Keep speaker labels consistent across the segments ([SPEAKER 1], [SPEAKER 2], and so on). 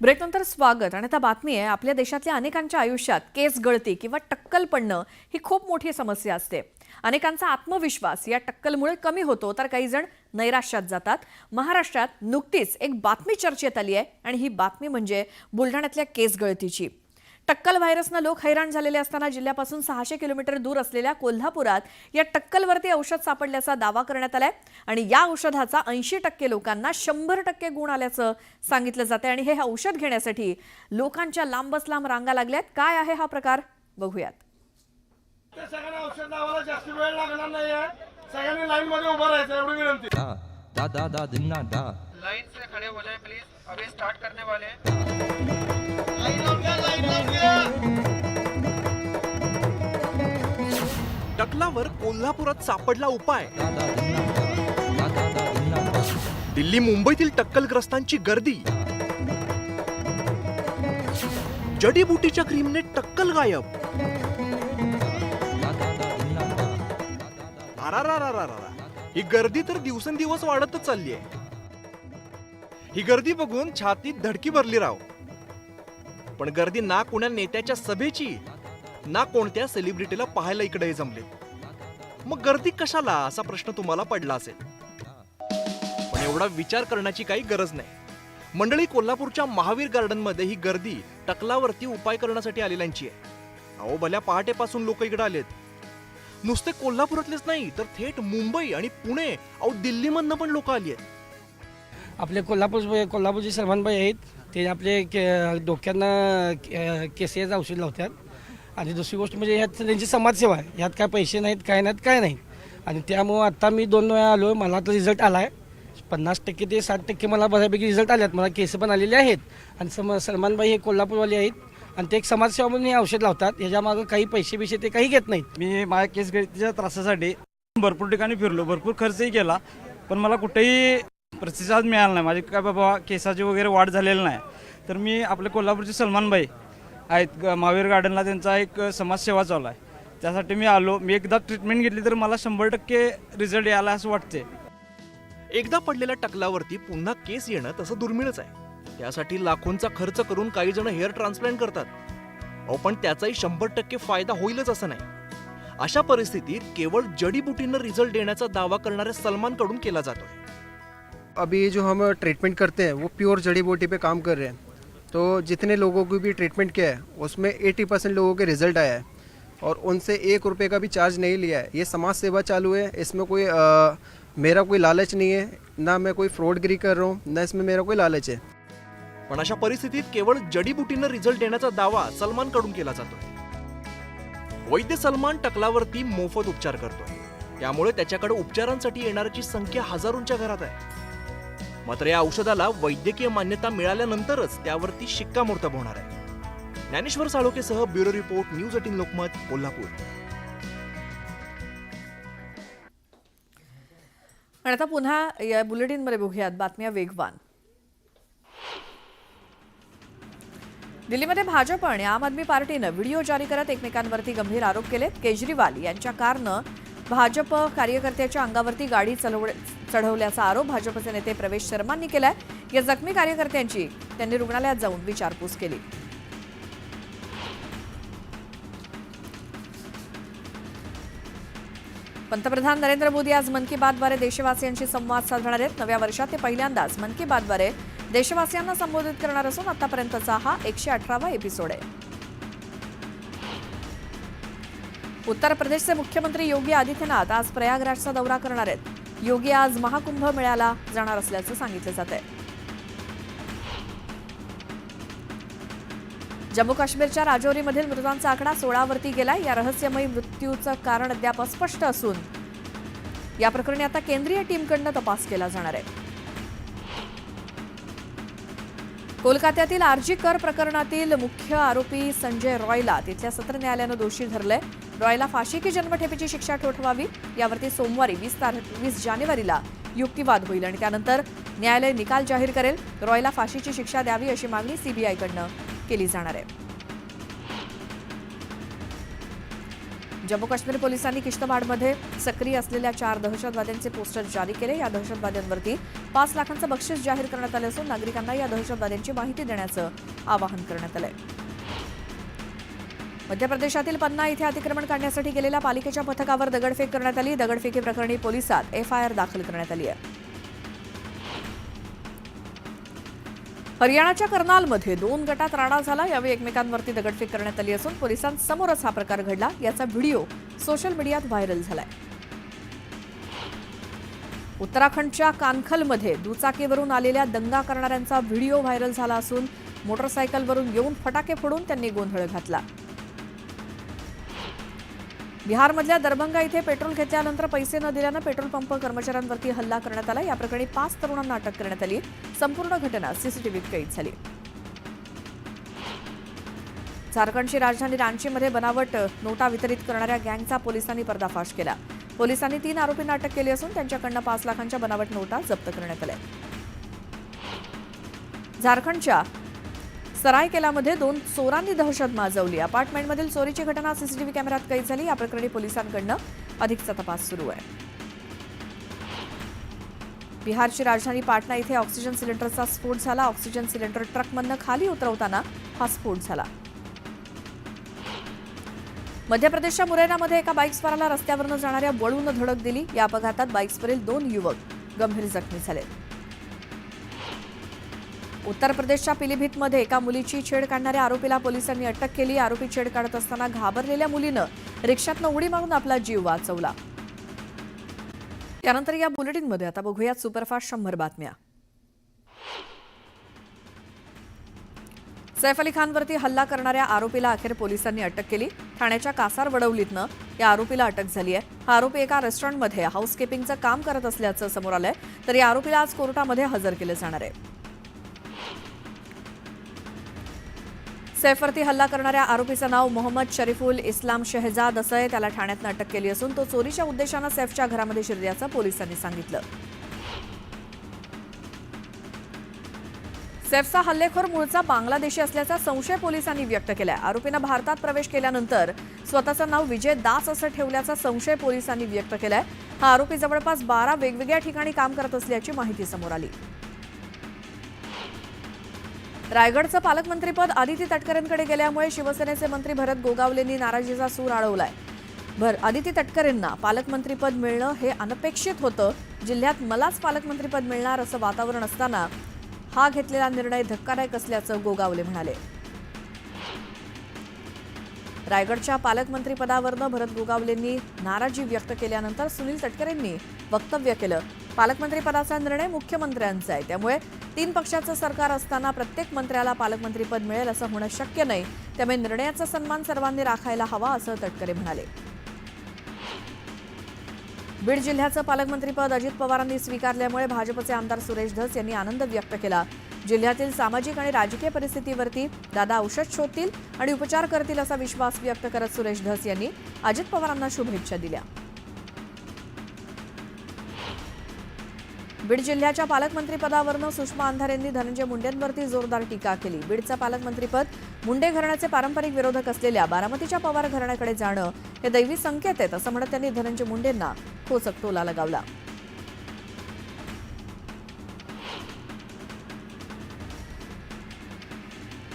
[SPEAKER 1] ब्रेकनंतर स्वागत आणि आता बातमी आहे। आपल्या देशातल्या अनेकांच्या आयुष्यात केस गळती किंवा टक्कल पडणं ही खूप मोठी समस्या असते। अनेकांचा आत्मविश्वास या टक्कलमुळे कमी होतो तर काही जण नैराश्यात जातात। महाराष्ट्रात नुकतीच एक बातमी चर्चेत आली आहे आणि ही बातमी म्हणजे बुलढाण्यातल्या केस गळतीची। टक्कल व्हायरसनं लोक हैराण झालेले असताना जिल्ह्यापासून 600 किलोमीटर दूर असलेल्या कोल्हापुरात या टक्कलवरती औषध सापडल्याचा दावा करण्यात आलाय आणि या औषधाचा 80% लोकांना 100% गुण आल्याचं सांगितलं जाते आणि हे औषध घेण्यासाठी लोकांच्या लांबच लांब रांगा लागल्यात। काय आहे हा प्रकार बघूयात।
[SPEAKER 2] ते सगळ्यांना औषध लावायला जास्त वेळ लागणार नाहीये। सगळ्यांनी लाईन मध्ये उभं राहायचं एवढी विनंती।
[SPEAKER 3] लाइन से खड़े हो जाए प्लीज, अभी स्टार्ट करने वाले हैं।
[SPEAKER 4] टकलावर कोल्हापुरात सापडला उपाय। दिल्ली मुंबईतील टक्कलग्रस्तांची गर्दी। जडीबुटीच्या क्रीमने टक्कल गायब। ही गर्दी तर दिवसेंदिवस वाढतच चालली आहे। ही गर्दी बघून छातीत धडकी भरली राव। पण गर्दी ना कोण्या नेत्याच्या सभेची ना कोणत्या सेलिब्रिटीला पाहायला इकडे जमले। मग गर्दी कशाला असा प्रश्न तुम्हाला पडला असेल, पण एवढा विचार करण्याची काही गरज नाही। मंडळी, कोल्हापूरच्या महावीर गार्डन मध्ये ही गर्दी टकलावरती उपाय करण्यासाठी आलेल्यांची आहे। अहो, भल्या पहाटेपासून लोक इकडे आलेत। नुसते कोल्हापुरातलेच नाही तर थेट मुंबई आणि पुणे, अहो दिल्लीमधनं पण लोक आली आहेत।
[SPEAKER 5] आपले कोल्हापूरचे सलमानबाई आहेत, ते आपले डोक्यांना केसाचं औषध लावतात। आणि दुसरी गोष्ट म्हणजे ह्यात त्यांची समाजसेवा आहे, ह्यात काय पैसे नाहीत, काय नाहीत। आणि त्यामुळं आता मी 2 वेळा आलो, मला आता रिझल्ट आला आहे। 50% ते 60% मला बऱ्यापैकी रिझल्ट आल्यात, मला केस पण आलेले आहेत। आणि सलमानबाई हे कोल्हापूरवाले आहेत आणि ते एक समाजसेवा म्हणून हे औषध लावतात। ह्याच्यामागं काही पैसे ते काही घेत नाहीत।
[SPEAKER 6] मी माझ्या केस गळतीच्या त्रासासाठी भरपूर ठिकाणी फिरलो, भरपूर खर्चही केला, पण मला कुठेही प्रतिसाद मिळाला नाही। माझी काय बाबा केसाची वगैरे वाढ झालेली नाही। तर मी आपले कोल्हापूरचे सलमानबाई आहेत महावीर गार्डनला, त्यांचा एक समाजसेवा चालू आहे, त्यासाठी मी आलो। मी एकदा ट्रीटमेंट घेतली तर मला 100% रिझल्ट यायला असं वाटते।
[SPEAKER 4] एकदा पडलेल्या टकलावरती पुन्हा केस येणं तसं दुर्मिळच आहे। त्यासाठी लाखोंचा खर्च करून काही जण हेअर ट्रान्सप्लांट करतात। अहो, पण त्याचाही 100% फायदा होईलच असं नाही। अशा परिस्थितीत केवळ जडीबुटीनं रिझल्ट देण्याचा दावा करणाऱ्या सलमान कडून केला जातोय।
[SPEAKER 7] अभी जो हम ट्रीटमेंट करते हैं वो प्योर जड़ी बूटी पे काम कर रहे हैं। तो जितने लोगों को भी ट्रीटमेंट किया है उसमें 80% लोगों के रिजल्ट आया है और उनसे 1 रुपये का भी चार्ज नहीं लिया है। ये समाज सेवा चालू है, इसमें कोई मेरा कोई लालच नहीं है, ना मैं कोई फ्रॉडगिरी कर रहा हूँ, ना इसमें मेरा कोई लालच है।
[SPEAKER 4] पण अशा परिस्थितीत केवळ जडीबुटीनं रिझल्ट देण्याचा दावा सलमान कडून केला जातोय। वैद्य सलमान टकलावरती मोफत उपचार करतोय, त्यामुळे त्याच्याकडे उपचारांसाठी येणाऱ्याची संख्या हजारोंच्या घरात आहे। मात्र या औषधाला वैद्यकीय मान्यता मिळाल्यानंतरच त्यावरती शिक्कामोर्तब होणार आहे। ज्ञानेश्वर साळोखेसह bureau report, news 18 Lokmat, Kolhapur.
[SPEAKER 1] आणि आता पुन्हा या बुलेटिनमध्ये बघूयात बातम्या वेगवान। दिल्लीमध्ये भाजप आणि आम आदमी पार्टीनं व्हिडिओ जारी करत एकमेकांवरती गंभीर आरोप केलेत। केजरीवाल यांच्या कारनं भाजप कार्यकर्त्याच्या अंगावरती गाडी चढवल्याचा आरोप भाजपचे नेते प्रवेश शर्मांनी केलाय। या जखमी कार्यकर्त्यांची त्यांनी रुग्णालयात जाऊन विचारपूस केली। पंतप्रधान नरेंद्र मोदी आज मन की बातद्वारे देशवासियांशी संवाद साधणार आहेत। नव्या वर्षात ते पहिल्यांदाच मन की बातद्वारे देशवासियांना संबोधित करणार असून आतापर्यंतचा हा 118वा एपिसोड आहे। उत्तर प्रदेशचे मुख्यमंत्री योगी आदित्यनाथ आज प्रयागराजचा दौरा करणार आहेत। योगी आज महाकुंभ मेळ्याला जाणार असल्याचं सांगितलं जात आहे। जम्मू काश्मीरच्या राजौरीमधील मृतांचा आकडा 16 वरती गेलाय। या रहस्यमयी मृत्यूचं कारण अद्याप अस्पष्ट असून या प्रकरणी आता केंद्रीय टीमकडून तपास केला जाणार आहे। कोलकात्यातील आरजी कर प्रकरणातील मुख्य आरोपी संजय रॉयला तिथल्या सत्र न्यायालयानं दोषी धरलंय। रॉयला फाशी की जन्मठेपेची शिक्षा ठोठवावी यावरती सोमवारी 20 जानेवारीला युक्तिवाद होईल आणि त्यानंतर न्यायालय निकाल जाहीर करेल। रॉयला फाशीची शिक्षा द्यावी अशी मागणी सीबीआयकडून केली जाणार आहे। जम्मू काश्मीर पोलिसांनी किश्तवाडमध्ये सक्रिय असलेल्या 4 दहशतवाद्यांचे पोस्टर जारी केले. या दहशतवाद्यांवरती 5 लाखांचं बक्षीस जाहीर करण्यात आलं असून नागरिकांना या दहशतवाद्यांची माहिती देण्याचं आवाहन करण्यात आलंय. मध्य प्रदेशातील पन्ना इथे अतिक्रमण काढण्यासाठी गेलेल्या पालिकेच्या पथकावर दगडफेक करण्यात आली. दगडफेकी प्रकरणी पोलिसात एफआयआर दाखल करण्यात आली आहे. हरियाणाच्या कर्नालमध्ये 2 गटात राडा झाला. यावेळी एकमेकांवरती दगडफेक करण्यात आली असून पोलिसांसमोरच हा प्रकार घडला. याचा व्हिडिओ सोशल मीडियात व्हायरल झालाय. उत्तराखंडच्या कानखलमध्ये दुचाकीवरून आलेल्या दंगा करणाऱ्यांचा व्हिडिओ व्हायरल झाला असून मोटरसायकलवरून येऊन फटाके फोडून त्यांनी गोंधळ घातला. बिहारमधल्या दरभंगा इथे पेट्रोल घेतल्यानंतर पैसे न दिल्यानं पेट्रोल पंप कर्मचाऱ्यांवरती हल्ला करण्यात आला. या प्रकरणी 5 तरुणांना अटक करण्यात आली. संपूर्ण घटना सीसीटीव्हीत कैद झाली. झारखंडची राजधानी रांचीमध्ये बनावट नोटा वितरित करणाऱ्या गँगचा पोलिसांनी पर्दाफाश केला. पोलिसांनी 3 आरोपींना अटक केली असून त्यांच्याकडनं 5 लाखांच्या बनावट नोटा जप्त करण्यात आल्या. झारखंडच्या सरायकेलामध्ये 2 चोरांनी दहशत माजवली. अपार्टमेंटमधील चोरीची घटना सीसीटीव्ही कॅमेऱ्यात कैद झाली. या प्रकरणी पोलिसांकडनं अधिकचा तपास सुरू आहे. बिहारची राजधानी पाटणा इथे ऑक्सिजन सिलेंडरचा स्फोट झाला. ऑक्सिजन सिलेंडर ट्रकमधनं खाली उतरवताना हा स्फोट झाला. मध्य प्रदेशच्या मुरैनामध्ये एका बाईकस्वाराला रस्त्यावरनं जाणाऱ्या वळून धडक दिली. या अपघातात बाईक्सवरील 2 युवक गंभीर जखमी झाले. उत्तर प्रदेशच्या पिलीभीतमध्ये एका मुलीची छेड काढणाऱ्या आरोपीला पोलिसांनी अटक केली. आरोपी छेड काढत असताना घाबरलेल्या मुलीनं रिक्षातनं उडी मारून आपला जीव वाचवला. त्यानंतर या बुलेटिनमध्ये आता बघूयात सुपरफास्ट 100 बातम्या. सैफ अली खानवरती हल्ला करणाऱ्या आरोपीला अखेर पोलिसांनी अटक केली. ठाण्याच्या कासार वडवलीतनं या आरोपीला अटक झाली आहे. हा आरोपी एका रेस्टॉरंटमध्ये हाऊसकीपिंगचं काम करत असल्याचं समोर आलंय. तर या आरोपीला आज कोर्टामध्ये हजर केलं जाणार आहे. सैफवरती हल्ला करणाऱ्या आरोपीचं नाव मोहम्मद शरीफुल इस्लाम शहजाद असं आहे. त्याला ठाण्यातनं अटक केली असून तो चोरीच्या उद्देशानं सैफच्या घरामध्ये शिरल्याचं पोलिसांनी सांगितलं. सैफचा हल्लेखोर मूळचा बांगलादेशी असल्याचा संशय पोलिसांनी व्यक्त केलाय. आरोपीनं भारतात प्रवेश केल्यानंतर स्वतःचं नाव विजय दास असं ठेवल्याचा संशय पोलिसांनी व्यक्त केलाय. हा आरोपी जवळपास 12 वेगवेगळ्या ठिकाणी काम करत असल्याची माहिती समोर आली. रायगडचं पालकमंत्रीपद आदिती तटकरेंकडे गेल्यामुळे शिवसेनेचे मंत्री भरत गोगावलेंनी नाराजीचा सूर आळवलाय. आदिती तटकरेंना पालकमंत्रीपद मिळणं हे अनपेक्षित होतं. जिल्ह्यात मलाच पालकमंत्रीपद मिळणार असं वातावरण असताना हा घेतलेला निर्णय धक्कादायक असल्याचं गोगावले म्हणाले. रायगडच्या पालकमंत्रीपदावरनं भरत गोगावलेंनी नाराजी व्यक्त केल्यानंतर सुनील तटकरेंनी वक्तव्य केलं. पालकमंत्रीपदाचा निर्णय मुख्यमंत्र्यांचा आहे. त्यामुळे 3 पक्षाचं सरकार असताना प्रत्येक मंत्र्याला पालकमंत्रीपद मिळेल असं होणं शक्य नाही. त्यामुळे निर्णयाचा सन्मान सर्वांनी राखायला हवा असं तटकरे म्हणाले. बीड जिल्ह्याचं पालकमंत्रीपद अजित पवारांनी स्वीकारल्यामुळे भाजपचे आमदार सुरेश धस यांनी आनंद व्यक्त केला. जिल्ह्यातील सामाजिक आणि राजकीय परिस्थितीवरती दादा औषध शोधतील आणि उपचार करतील असा विश्वास व्यक्त करत सुरेश धस यांनी अजित पवारांना शुभेच्छा दिल्या. बीड जिल्ह्याच्या पालकमंत्रीपदावरनं सुषमा अंधारेंनी धनंजय मुंडेंवरती जोरदार टीका केली. बीडचं पालकमंत्रीपद मुंडे घराण्याचे पारंपरिक विरोधक असलेल्या बारामतीच्या पवार घराण्याकडे जाणं हे दैवी संकेत आहेत असं म्हणत त्यांनी धनंजय मुंडेंना खोचक टोला लगावला.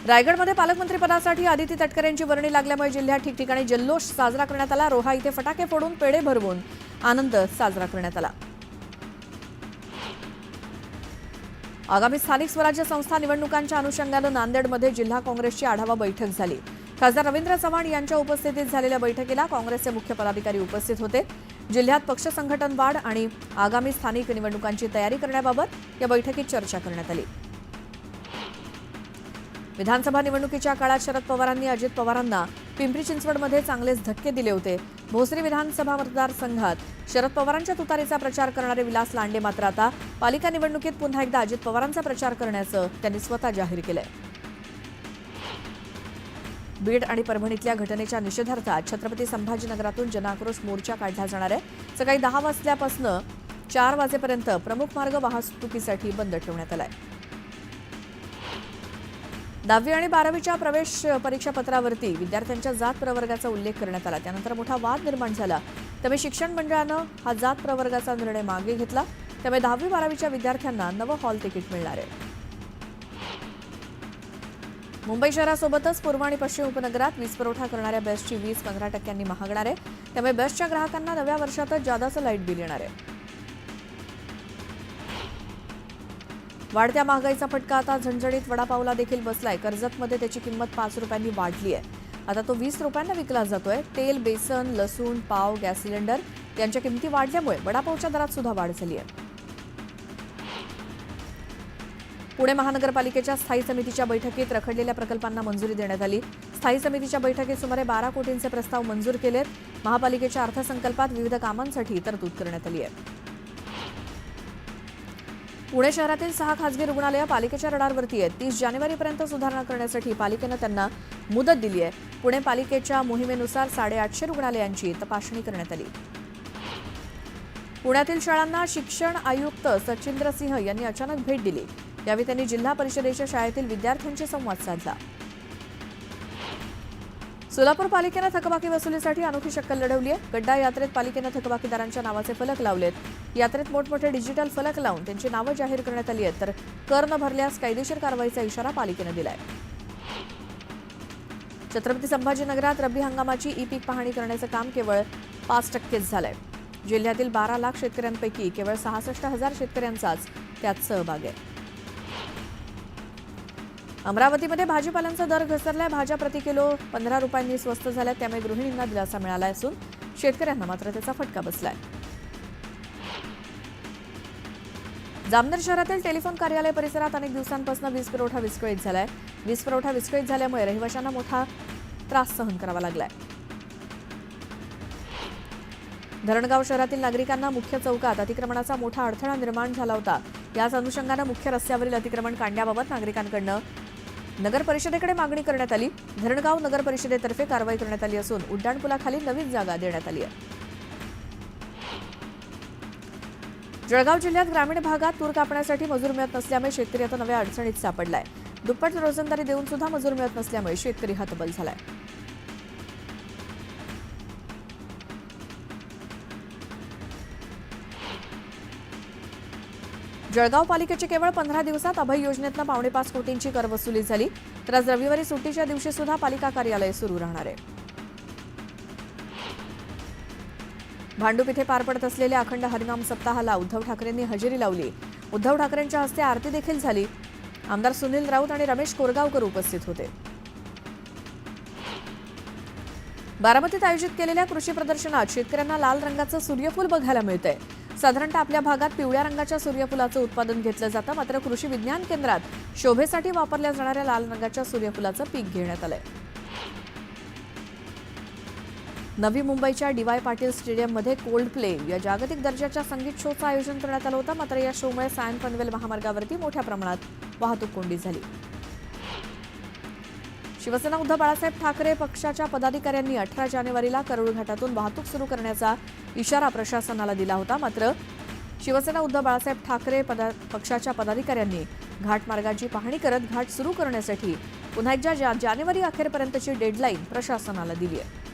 [SPEAKER 1] रायगडमध्ये पालकमंत्रीपदासाठी आदिती तटकरेंची वर्णी लागल्यामुळे जिल्ह्यात ठिकठिकाणी जल्लोष साजरा करण्यात आला. रोहा इथे फटाके फोडून पेढे भरवून आनंद साजरा करण्यात आला. आगामी स्थानिक स्वराज्य संस्था निवडणुकांच्या अनुषंगानं नांदेडमध्ये जिल्हा काँग्रेसची आढावा बैठक झाली. खासदार रवींद्र चव्हाण यांच्या उपस्थितीत झालेल्या बैठकीला काँग्रेसचे मुख्य पदाधिकारी उपस्थित होते. जिल्ह्यात पक्ष संघटन वाढ आणि आगामी स्थानिक निवडणुकांची तयारी करण्याबाबत या बैठकीत चर्चा करण्यात आली. विधानसभा निवडणुकीच्या काळात शरद पवारांनी अजित पवारांना पिंपरी चिंचवडमध्ये चांगलेच धक्के दिले होते. भोसरी विधानसभा मतदारसंघात शरद पवारांच्या तुतारीचा प्रचार करणारे विलास लांडे मात्र आता पालिका निवडणुकीत पुन्हा एकदा अजित पवारांचा प्रचार करण्याचं त्यांनी स्वतः जाहीर केलंय. बीड आणि परभणीतल्या घटनेच्या निषेधार्थ छत्रपती संभाजीनगरातून जनाक्रोश मोर्चा काढला जाणार आहे. सकाळी 10 वाजल्यापासून 4 वाजेपर्यंत प्रमुख मार्ग वाहतुकीसाठी बंद ठेवण्यात आलाय. 10वी आणि 12वीच्या प्रवेश परीक्षा पत्रावरती विद्यार्थ्यांच्या जात प्रवर्गाचा उल्लेख करण्यात आला. त्यानंतर मोठा वाद निर्माण झाला. त्यामुळे शिक्षण मंडळानं हा जात प्रवर्गाचा निर्णय मागे घेतला. त्यामुळे 10वी 12वीच्या विद्यार्थ्यांना नवं हॉल तिकीट मिळणार आहे. मुंबई शहरासोबतच पूर्व आणि पश्चिम उपनगरात वीज पुरवठा करणाऱ्या बेस्टची वीज 15% महागणार आहे. त्यामुळे बेस्टच्या ग्राहकांना नव्या वर्षातच जादाचं लाईट बिल येणार आहे. वाढत्या महागाईचा फटका आता झणझणीत वडापावला देखील बसलाय. कर्जतमध्ये त्याची किंमत 5 रुपयांनी वाढली आहे. आता तो 20 रुपयांना विकला जातोय. तेल, बेसन, लसूण, पाव, गॅस सिलेंडर यांच्या किमती वाढल्यामुळे वडापावच्या दरात सुद्धा वाढ झाली आहे. पुणे महानगरपालिकेच्या स्थायी समितीच्या बैठकीत रखडलेल्या प्रकल्पांना मंजुरी देण्यात आली. स्थायी समितीच्या बैठकीत सुमारे 12 कोटींचे प्रस्ताव मंजूर केलेत. महापालिकेच्या अर्थसंकल्पात विविध कामांसाठी तरतूद करण्यात आली आहे. पुणे शहरातील 6 खासगी रुग्णालयं पालिकेच्या रडारवरती आहेत. 30 जानेवारीपर्यंत सुधारणा करण्यासाठी पालिकेनं त्यांना मुदत दिली आहे. पुणे पालिकेच्या मोहिमेनुसार 850 रुग्णालयांची तपासणी करण्यात आली. पुण्यातील शाळांना शिक्षण आयुक्त सचिंद्र सिंह यांनी अचानक भेट दिली. यावेळी त्यांनी जिल्हा परिषदेच्या शाळेतील विद्यार्थ्यांशी संवाद साधला. सोलापूर पालिकेनं थकबाकी वसुलीसाठी अनोखी शक्कल लढवली आहे. गड्डा यात्रेत पालिकेनं थकबाकीदारांच्या नावाचे फलक लावलेत. यात्रेत मोठमोठे डिजिटल फलक लावून त्यांची नावं जाहीर करण्यात आली आहेत. तर कर न भरल्यास कायदेशीर कारवाईचा इशारा पालिकेनं दिलाय. छत्रपती संभाजीनगरात रब्बी हंगामाची ई पीक पाहणी करण्याचं काम केवळ 5%च झालंय. जिल्ह्यातील 12 लाख शेतकऱ्यांपैकी केवळ 66,000 शेतकऱ्यांचाच त्यात सहभाग आहे. अमरावतीमध्ये भाजीपाल्यांचा दर घसरलाय. भाज्या प्रति किलो 15 रुपयांनी स्वस्त झाल्या. त्यामुळे गृहिणींना दिलासा मिळाला असून शेतकऱ्यांना मात्र त्याचा फटका बसलाय. जामनेर शहरातील टेलिफोन कार्यालय परिसरात अनेक दिवसांपासून वीज पुरवठा विस्कळीत झालाय. वीज पुरवठा विस्कळीत झाल्यामुळे रहिवाशांना मोठा त्रास सहन करावा लागलाय. धरणगाव शहरातील नागरिकांना मुख्य चौकात अतिक्रमणाचा मोठा अडथळा निर्माण झाला होता. याच अनुषंगानं मुख्य रस्त्यावरील अतिक्रमण काढण्याबाबत नागरिकांकडून नगर परिषदेकडे मागणी करण्यात आली. धरणगाव नगर परिषदेतर्फे कारवाई करण्यात आली असून उड्डाणपुलाखाली नवीन जागा देण्यात आली आहे. जळगाव जिल्ह्यात ग्रामीण भागात तूर कापण्यासाठी मजूर मिळत नसल्यामुळे शेतकरी आता नव्या अडचणीत सापडलाय. दुप्पट रोजंदारी देऊन सुद्धा मजूर मिळत नसल्यामुळे शेतकरी हतबल झालाय. जळगाव पालिकेची केवळ 15 दिवसात अभय योजनेतनं 5.25 कोटींची कर वसुली झाली. तर आज रविवारी सुट्टीच्या दिवशी सुद्धा पालिका कार्यालय सुरू राहणार आहे. भांडूप इथे पार पडत असलेल्या अखंड हरिनाम सप्ताहाला उद्धव ठाकरेंनी हजेरी लावली. उद्धव ठाकरेंच्या हस्ते आरती देखील झाली. आमदार सुनील राऊत आणि रमेश कोरगावकर उपस्थित होते. बारामतीत आयोजित केलेल्या कृषी प्रदर्शनात शेतकऱ्यांना लाल रंगाचं सूर्यफूल बघायला मिळतंय. साधारणतः आपल्या भागात पिवळ्या रंगाच्या सूर्यफुलाचं उत्पादन घेतलं जातं. मात्र कृषी विज्ञान केंद्रात शोभेसाठी वापरल्या जाणाऱ्या लाल रंगाच्या सूर्यफुलाचं पीक घेण्यात आलंय. नवी मुंबईच्या डी.वाय. पाटील स्टेडियममध्ये कोल्ड प्ले या जागतिक दर्जाच्या संगीत शोचं आयोजन करण्यात आलं होतं. मात्र या शोमुळे सायन पनवेल महामार्गावरती मोठ्या प्रमाणात वाहतूक कोंडी झाली. शिवसेना उद्धव बाळासाहेब ठाकरे पक्षाच्या पदाधिकाऱ्यांनी 18 जानेवारीला करोड घाटातून वाहतूक सुरू करण्याचा इशारा प्रशासनाला दिला होता. मात्र शिवसेना उद्धव बाळासाहेब ठाकरे पक्षाच्या पदाधिकाऱ्यांनी घाटमार्गाची पाहणी करत घाट सुरू करण्यासाठी पुन्हा एकदा जानेवारी अखेरपर्यंतची डेडलाईन प्रशासनाला दिली आहे.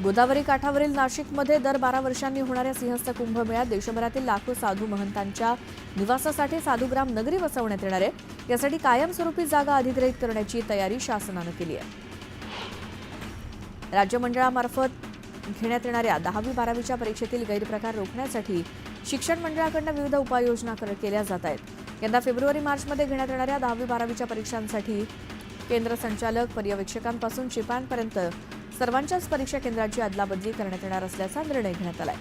[SPEAKER 1] गोदावरी काठावरील नाशिकमध्ये दर 12 वर्षांनी होणाऱ्या सिंहस्थ कुंभमेळ्यात देशभरातील लाखो साधू महंतांच्या निवासासाठी साधूग्राम नगरी वसवण्यात येणार आहे. यासाठी कायमस्वरूपी जागा अधिग्रहित करण्याची तयारी शासनानं केली आहे. राज्य मंडळामार्फत घेण्यात येणाऱ्या 10वी 12वीच्या परीक्षेतील गैरप्रकार रोखण्यासाठी शिक्षण मंडळाकडून विविध उपाययोजना केल्या जात आहेत. यंदा फेब्रुवारी-मार्चमध्ये घेण्यात येणाऱ्या 10वी 12वीच्या परीक्षांसाठी केंद्र संचालक पर्यवेक्षकांपासून शिपायांपर्यंत सर्वांच्याच परीक्षा केंद्राची अदलाबदली करण्यात येणार असल्याचा निर्णय घेण्यात आलाय.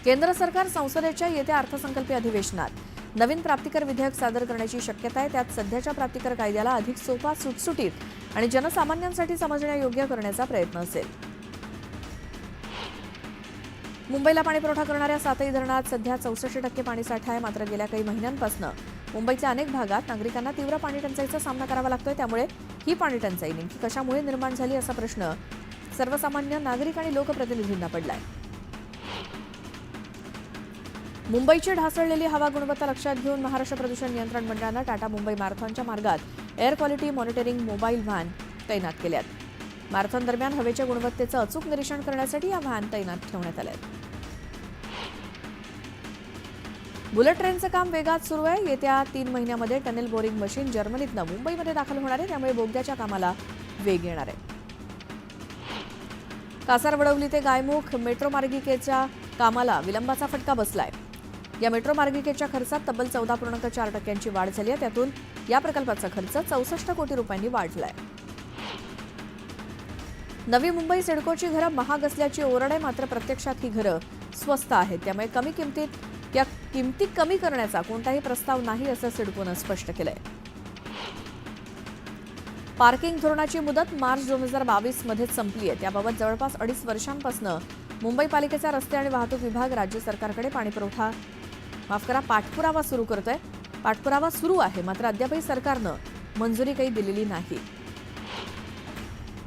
[SPEAKER 1] केंद्र सरकार संसदेच्या येत्या अर्थसंकल्पीय अधिवेशनात नवीन प्राप्तिकर विधेयक सादर करण्याची शक्यता आहे. त्यात सध्याच्या प्राप्तिकर कायद्याला अधिक सोपा, सुटसुटीत आणि जनसामान्यांसाठी समजण्यायोग्य करण्याचा प्रयत्न असेल. मुंबईला पाणीपुरवठा करणाऱ्या 7ही धरणात सध्या 64% पाणीसाठा आहे. मात्र गेल्या काही महिन्यांपासून मुंबईतल्या अनेक भागात नागरिकांना तीव्र पाणी टंचाईचा सामना करावा लागतोय. त्यामुळे ही पाणी टंचाई नेमकी कशामुळे निर्माण झाली असा प्रश्न सर्वसामान्य नागरिक आणि लोकप्रतिनिधींना पडलाय. मुंबईची ढासळलेली हवा गुणवत्ता लक्षात घेऊन महाराष्ट्र प्रदूषण नियंत्रण मंडळानं टाटा मुंबई मॅरेथॉनच्या मार्गात air quality monitoring mobile van तैनात केल्यात। मॅरेथॉन दरम्यान हवेच्या गुणवत्तेचं अचूक निरीक्षण करण्यासाठी या व्हॅन तैनात ठेवण्यात आल्या। बुलेट ट्रेनचं काम वेगात सुरू आहे। येत्या 3 महिन्यामध्ये टनेल बोरिंग मशीन जर्मनीतनं मुंबईमध्ये दाखल होणार आहे, त्यामुळे बोगद्याच्या कामाला वेग येणार आहे। कासारवडवली ते गायमुख मेट्रो मार्गिकेच्या कामाला विलंबाचा फटका बसलाय। या मेट्रो मार्गिकेच्या खर्चात तब्बल 14.4% वाढ झाली आहे। त्यातून या प्रकल्पाचा खर्च 64 कोटी रुपयांनी वाढलाय। नवी मुंबई सिडकोची घरं महाग असल्याची ओरड आहे, मात्र प्रत्यक्षात ही घरं स्वस्त आहेत, त्यामुळे कमी किमतीत या किमती कमी करण्याचा कोणताही प्रस्ताव नाही असं सिडकोनं स्पष्ट केलंय। पार्किंग धोरणाची मुदत मार्च 2022 मध्येच संपली आहे। त्याबाबत जवळपास 2.5 वर्षांपासून मुंबई पालिकेचा रस्ते आणि वाहतूक विभाग राज्य सरकारकडे पाठपुरावा सुरू करतोय। पाठपुरावा सुरू आहे, मात्र अद्यापही सरकारनं मंजुरी काही दिलेली नाही।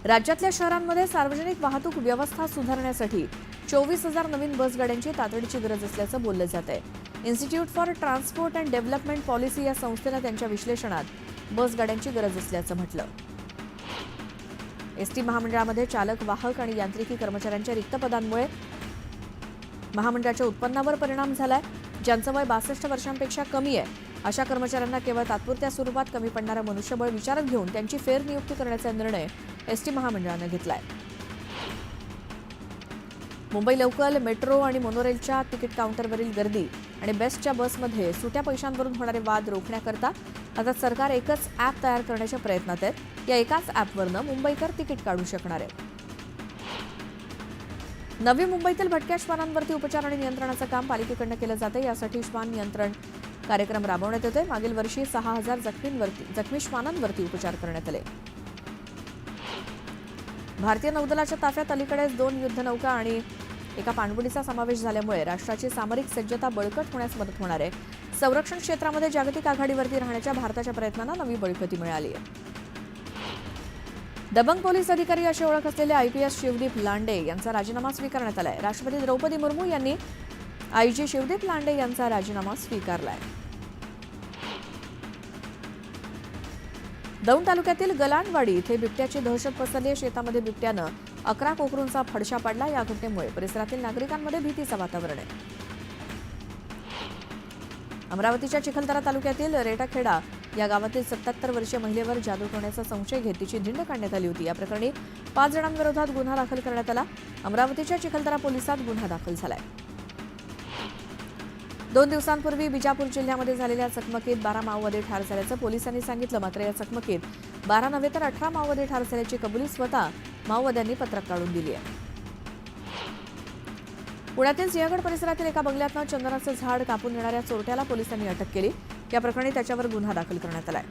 [SPEAKER 1] राज्यातल्या शहरांमध्ये सार्वजनिक वाहतूक व्यवस्था सुधारण्यासाठी 24,000 नवीन बसगाड्यांची तातडीची गरज असल्याचं बोललं जात आहे। Institute for transport and development policy या संस्थेनं त्यांच्या विश्लेषणात बसगाड्यांची गरज असल्याचं म्हटलं। एसटी महामंडळामध्ये चालक, वाहक आणि यांत्रिकी कर्मचाऱ्यांच्या रिक्त पदांमुळे महामंडळाच्या उत्पन्नावर परिणाम झालाय। ज्यांचं वय 62 वर्षांपेक्षा कमी आहे अशा कर्मचाऱ्यांना केवळ तात्पुरत्या स्वरूपात कमी पडणारं मनुष्यबळ विचारात घेऊन त्यांची फेरनियुक्ती करण्याचा निर्णय एसटी महामंडळानं घेतलाय। मुंबई लोकल, मेट्रो आणि मोनोरेलच्या तिकीट काउंटरवरील गर्दी आणि बेस्टच्या बसमध्ये सुट्या पैशांवरून होणारे वाद रोखण्याकरता आता सरकार एकच ॲप तयार करण्याच्या प्रयत्नात आहे। या एकाच ॲपवरनं मुंबईकर तिकीट काढू शकणार आहे। नवी मुंबईतील भटक्या श्वानांवरती उपचार आणि नियंत्रणाचं काम पालिकेकडनं केलं जातं। यासाठी श्वान नियंत्रण कार्यक्रम राबवण्यात येतोय। मागील वर्षी 6,000 जखमी श्वानांवरती उपचार करण्यात आले। भारतीय नौदलाच्या ताफ्यात अलीकडेच 2 युद्धनौका आणि एका पाणबुडीचा समावेश झाल्यामुळे राष्ट्राची सामरिक सज्जता बळकट होण्यास मदत होणार आहे। संरक्षण क्षेत्रामध्ये जागतिक आघाडीवरती राहण्याच्या भारताच्या प्रयत्नांना नवी बळकटी मिळाली आहे। दबंग पोलीस अधिकारी अशी ओळख असलेले IPS शिवदीप लांडे यांचा राजीनामा स्वीकारण्यात आलाय। राष्ट्रपती द्रौपदी मुर्मू यांनी IG शिवदीप लांडे यांचा राजीनामा स्वीकारलाय। दौंड तालुक्यातील गलांडवाडी इथे बिबट्याची दहशत पसरली आहे। शेतामध्ये बिबट्यानं 11 कोकरूंचा फडशा पाडला। या घटनेमुळे परिसरातील नागरिकांमध्ये भीतीचं वातावरण आहे। अमरावतीच्या चिखलदरा तालुक्यातील रेटाखेडा या गावातील 77 वर्षीय महिलेवर जादू करण्याचा संशय घेत तिची धिंड काढण्यात आली होती। या प्रकरणी 5 जणांविरोधात गुन्हा दाखल करण्यात आला। अमरावतीच्या चिखलदरा पोलिसात गुन्हा दाखल झालाय। 2 दिवसांपूर्वी बिजापूर जिल्ह्यामध्ये झालेल्या चकमकीत 12 माओवादी ठार झाल्याचं पोलिसांनी सांगितलं। मात्र या चकमकीत 12 नव्हे तर 18 माओवादी ठार झाल्याची कबुली स्वतः माओवाद्यांनी पत्रक काढून दिली आहे। पुण्यातील सिंहगड परिसरातील एका बंगल्यातनं चंदनाचं झाड कापून नेणाऱ्या चोरट्याला पोलिसांनी अटक केली। या प्रकरणी त्याच्यावर गुन्हा दाखल करण्यात आलाय।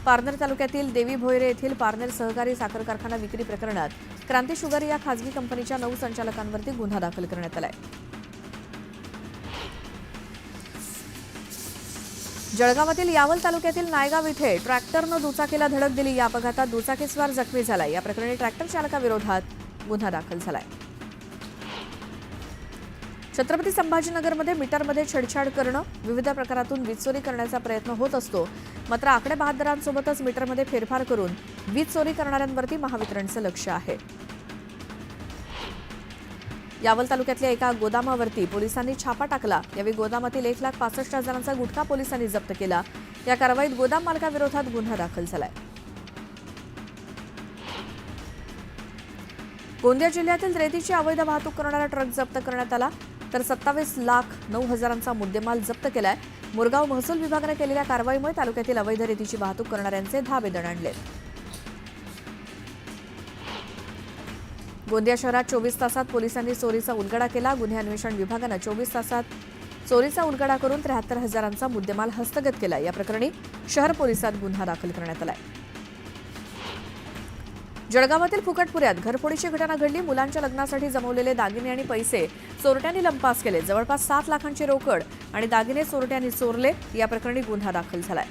[SPEAKER 1] पारनेर तालुक्यातील देवी भोयरे येथील पारनेर सहकारी साखर कारखाना विक्री प्रकरणात क्रांती शुगर या खासगी कंपनीच्या 9 संचालकांवरती गुन्हा दाखल करण्यात आलाय। जळगावातील यावल तालुक्यातील नायगाव इथे ट्रॅक्टरनं दुचाकीला धडक दिली। या अपघातात दुचाकीस्वार जखमी झालाय। या प्रकरणी ट्रॅक्टर चालकाविरोधात गुन्हा दाखल झालाय। छत्रपती संभाजीनगरमध्ये मीटरमध्ये छेडछाड करणं, विविध प्रकारातून वीज चोरी करण्याचा प्रयत्न होत असतो। मात्र आकडे बहादरांसोबतच मीटरमध्ये फेरफार करून वीज चोरी करणाऱ्यांवरती महावितरणचं लक्ष आहे। यावल तालुक्यातल्या एका गोदामावरती पोलिसांनी छापा टाकला। यावेळी गोदामातील 1,65,000 गुटखा पोलिसांनी जप्त केला। या कारवाईत गोदाम मालकाविरोधात गुन्हा दाखल झालाय। गोंदिया जिल्ह्यातील रेतीची अवैध वाहतूक करणारा ट्रक जप्त करण्यात आला, तर 27,09,000 मुद्देमाल जप्त केलाय। मुरगाव महसूल विभागाने केलेल्या कारवाईमुळे तालुक्यातील अवैध रेतीची वाहतूक करणाऱ्यांचे धाबे दणाणले। गोंदिया शहरात 24 तासात पोलिसांनी चोरीचा उलगडा केला। गुन्हे अन्वेषण विभागानं 24 तासात चोरीचा उलगडा करून 73,000 मुद्देमाल हस्तगत केला। या प्रकरणी शहर पोलिसात गुन्हा दाखल करण्यात आलाय। जळगावातील फुकटपुऱ्यात घरफोडीची घटना घडली। मुलांच्या लग्नासाठी जमवलेले दागिने आणि पैसे चोरट्यांनी लंपास केले। जवळपास 7 लाखांची रोकड आणि दागिने चोरट्यांनी चोरले। या प्रकरणी गुन्हा दाखल झालाय।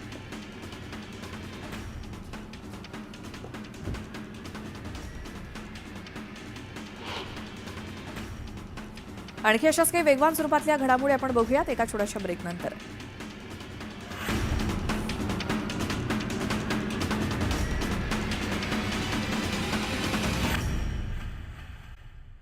[SPEAKER 1] आणखी अशाच काही वेगवान स्वरूपातल्या घडामोडी आपण बघूयात एका छोट्याशा ब्रेकनंतर.